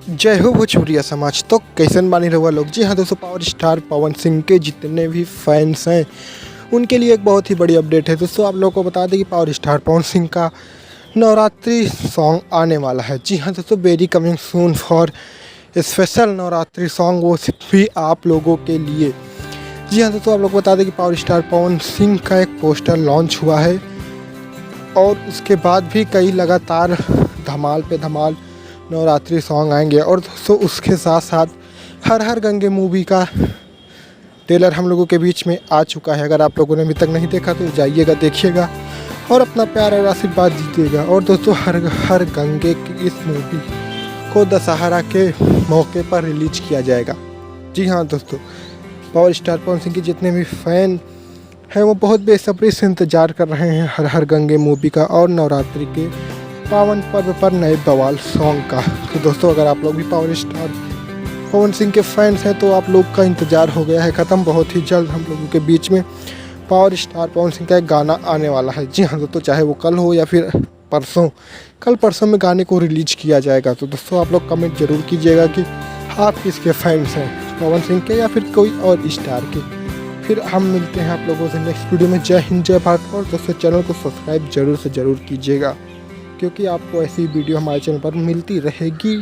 जय हो भोजपुरिया समाज। तो कैसन बानी रहुआ लोग। जी हाँ दोस्तों, पावर स्टार पवन सिंह के जितने भी फैंस हैं उनके लिए एक बहुत ही बड़ी अपडेट है। दोस्तों आप लोगों को बता दें कि पावर स्टार पवन सिंह का नवरात्रि सॉन्ग आने वाला है। जी हाँ दोस्तों, very coming soon for special Navratri song, वो सिर्फ भी आप लोगों के लिए। जी हाँ दोस्तों, आप लोग को बता दें कि पावर स्टार पवन सिंह का एक पोस्टर लॉन्च हुआ है और उसके बाद भी कई लगातार धमाल पे धमाल नवरात्रि सॉन्ग आएंगे। और दोस्तों उसके साथ साथ हर हर गंगे मूवी का ट्रेलर हम लोगों के बीच में आ चुका है। अगर आप लोगों ने अभी तक नहीं देखा तो जाइएगा, देखिएगा और अपना प्यार और आशीर्वाद दीजिएगा। और दोस्तों हर हर गंगे की इस मूवी को दशहरा के मौके पर रिलीज किया जाएगा। जी हाँ दोस्तों, पावर स्टार पवन सिंह के जितने भी फैन हैं वो बहुत बेसब्री से इंतज़ार कर रहे हैं हर हर गंगे मूवी का और नवरात्रि के पावन पर्व पर नए बवाल सॉन्ग का। तो दोस्तों अगर आप लोग भी पावर स्टार पवन सिंह के फैंस हैं तो आप लोग का इंतज़ार हो गया है ख़त्म। बहुत ही जल्द हम लोगों के बीच में पावर स्टार पवन सिंह का एक गाना आने वाला है। जी हाँ दोस्तों, चाहे वो कल हो या फिर परसों, कल परसों में गाने को रिलीज किया जाएगा। तो दोस्तों आप लोग कमेंट जरूर कीजिएगा कि आप किसके फैंस हैं, पवन सिंह के या फिर कोई और स्टार के। फिर हम मिलते हैं आप लोगों से नेक्स्ट वीडियो में। जय हिंद, जय भारत। और दोस्तों चैनल को सब्सक्राइब जरूर से ज़रूर कीजिएगा क्योंकि आपको ऐसी वीडियो हमारे चैनल पर मिलती रहेगी।